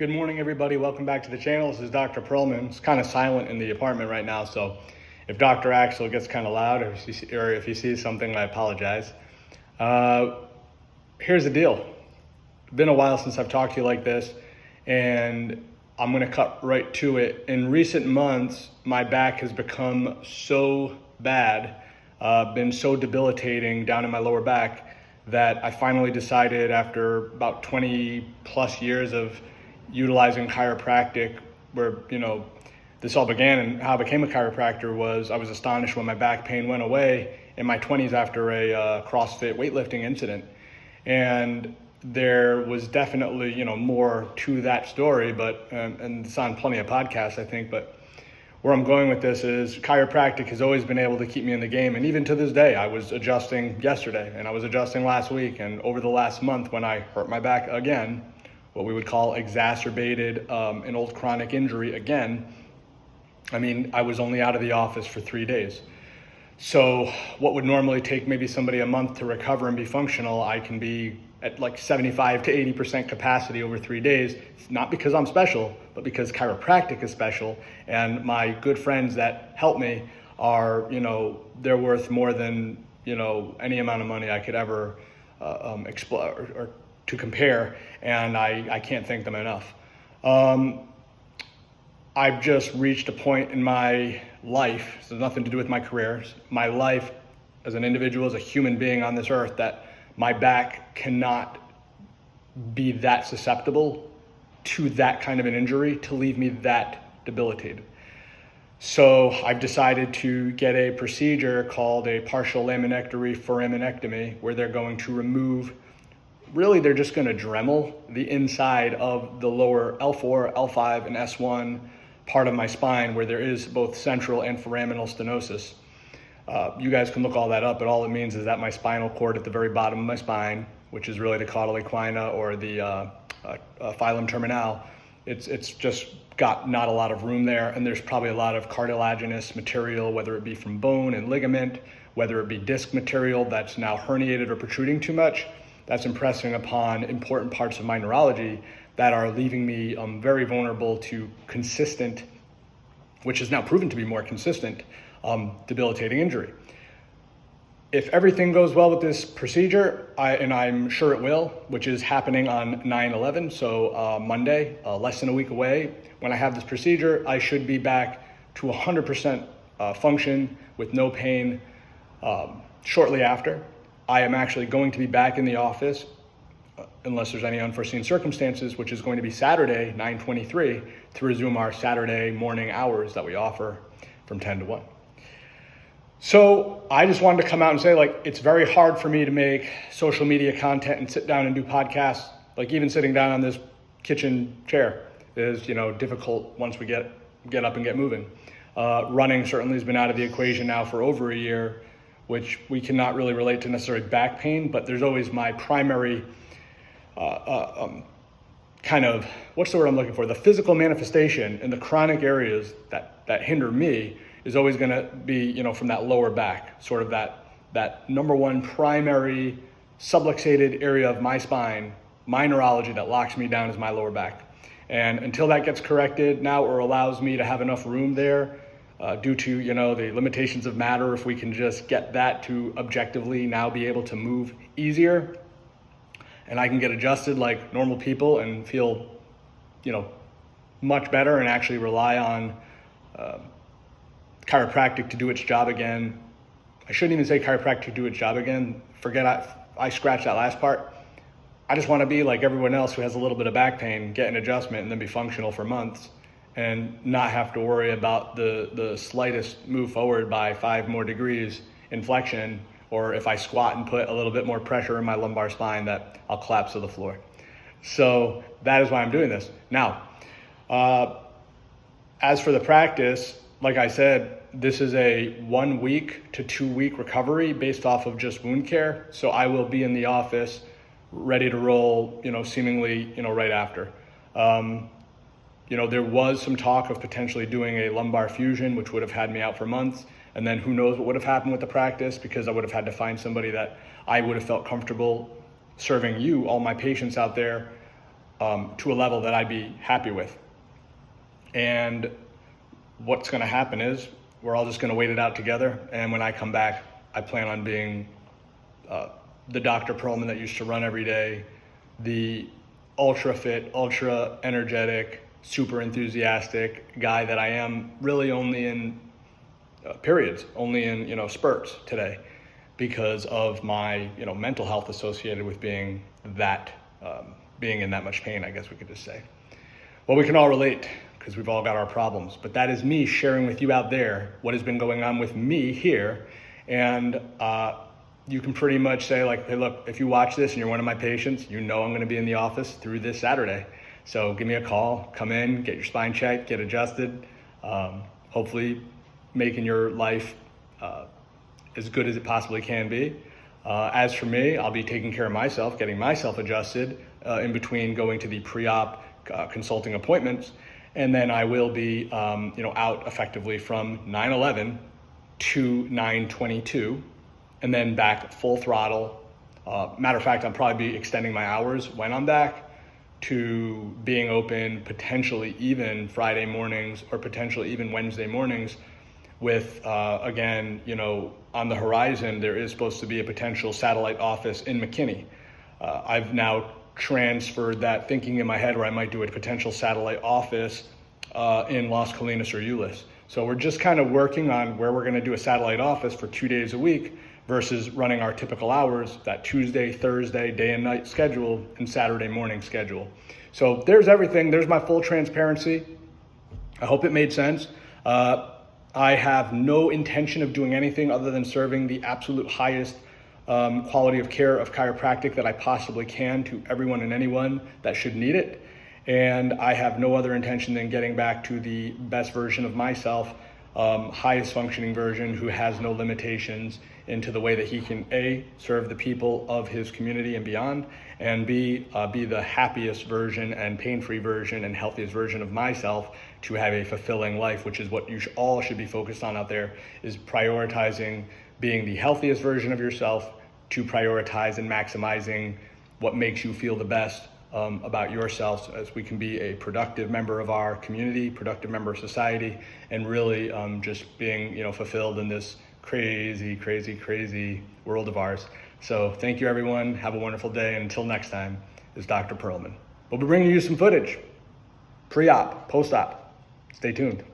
Good morning, everybody. Welcome back to the channel. This is Dr. Pearlman. It's kind of silent in the apartment right now, so if Dr. Axel gets kind of loud or if he sees something, I apologize. Here's the deal. It's been a while since I've talked to you like this, and I'm going to cut right to it. In recent months, my back has become so bad, been so debilitating down in my lower back, that I finally decided after about 20 plus years of utilizing chiropractic, where, this all began, and how I became a chiropractor was I was astonished when my back pain went away in my 20s after a CrossFit weightlifting incident. And there was definitely, more to that story, but, and it's on plenty of podcasts, I think, but where I'm going with this is chiropractic has always been able to keep me in the game. And even to this day, I was adjusting yesterday and I was adjusting last week. And over the last month, when I hurt my back again, what we would call exacerbated an old chronic injury again, I was only out of the office for 3 days. So what would normally take maybe somebody a month to recover and be functional, I can be at like 75 to 80% capacity over 3 days. It's not because I'm special, but because chiropractic is special. And my good friends that help me are, they're worth more than, any amount of money I could ever explore or to compare. And I can't thank them enough. I've just reached a point in my life, so nothing to do with my career, my life as an individual, as a human being on this earth, that my back cannot be that susceptible to that kind of an injury to leave me that debilitated. So I've decided to get a procedure called a partial laminectomy foraminectomy, where they're going to remove, really they're just going to Dremel the inside of the lower L4, L5, and S1 part of my spine, where there is both central and foraminal stenosis. You guys can look all that up, but all it means is that my spinal cord at the very bottom of my spine, which is really the caudal equina or the filum terminale, it's just got not a lot of room there, and there's probably a lot of cartilaginous material, whether it be from bone and ligament, whether it be disc material that's now herniated or protruding too much, that's impressing upon important parts of my neurology that are leaving me very vulnerable to consistent, which is now proven to be more consistent, debilitating injury. If everything goes well with this procedure, and I'm sure it will, which is happening on 9/11, so Monday, less than a week away, when I have this procedure, I should be back to 100% function with no pain shortly after. I am actually going to be back in the office, unless there's any unforeseen circumstances, which is going to be Saturday, 9/23, to resume our Saturday morning hours that we offer from 10 to 1. So I just wanted to come out and say, it's very hard for me to make social media content and sit down and do podcasts. Even sitting down on this kitchen chair is, difficult once we get up and get moving. Running certainly has been out of the equation now for over a year, which we cannot really relate to necessarily back pain, but there's always my primary kind of, what's the word I'm looking for? The physical manifestation in the chronic areas that hinder me is always going to be, from that lower back, sort of that number one primary subluxated area of my spine, my neurology that locks me down is my lower back. And until that gets corrected now, or allows me to have enough room there, due to, the limitations of matter, if we can just get that to objectively now be able to move easier, and I can get adjusted like normal people and feel, much better, and actually rely on chiropractic to do its job again. I shouldn't even say chiropractic to do its job again. I scratched that last part. I just want to be like everyone else who has a little bit of back pain, get an adjustment, and then be functional for months, and not have to worry about the slightest move forward by 5 more degrees in flexion, or if I squat and put a little bit more pressure in my lumbar spine, that I'll collapse to the floor. So that is why I'm doing this. Now, as for the practice, like I said, this is a 1 week to 2 week recovery based off of just wound care. So I will be in the office ready to roll, seemingly, right after. There was some talk of potentially doing a lumbar fusion, which would have had me out for months. And then who knows what would have happened with the practice, because I would have had to find somebody that I would have felt comfortable serving you, all my patients out there, to a level that I'd be happy with. And what's going to happen is we're all just going to wait it out together. And when I come back, I plan on being the Dr. Pearlman that used to run every day, the ultra fit, ultra energetic, super enthusiastic guy that I am really only in periods, only in, spurts today, because of my, mental health associated with being that, being in that much pain, I guess we could just say. Well, we can all relate because we've all got our problems, but that is me sharing with you out there what has been going on with me here. And you can pretty much say like, hey, look, if you watch this and you're one of my patients, I'm going to be in the office through this Saturday. So give me a call, come in, get your spine checked, get adjusted, hopefully making your life as good as it possibly can be. As for me, I'll be taking care of myself, getting myself adjusted in between going to the pre-op consulting appointments. And then I will be, out effectively from 9/11 to 9/22, and then back full throttle. Matter of fact, I'll probably be extending my hours when I'm back to being open potentially even Friday mornings or potentially even Wednesday mornings with, again, on the horizon, there is supposed to be a potential satellite office in McKinney. I've now transferred that thinking in my head where I might do a potential satellite office in Las Colinas or Euless. So we're just kind of working on where we're going to do a satellite office for 2 days a week versus running our typical hours, that Tuesday, Thursday, day and night schedule, and Saturday morning schedule. So there's everything. There's my full transparency. I hope it made sense. I have no intention of doing anything other than serving the absolute highest quality of care of chiropractic that I possibly can to everyone and anyone that should need it. And I have no other intention than getting back to the best version of myself, highest functioning version who has no limitations into the way that he can A, serve the people of his community and beyond, and B, be the happiest version and pain-free version and healthiest version of myself to have a fulfilling life, which is what you all should be focused on out there, is prioritizing being the healthiest version of yourself to prioritize and maximizing what makes you feel the best about yourself, so as we can be a productive member of our community, productive member of society, and really just being fulfilled in this crazy world of ours. So thank you, everyone. Have a wonderful day. And until next time, is Dr. Pearlman. We'll be bringing you some footage, pre-op, post-op. Stay tuned.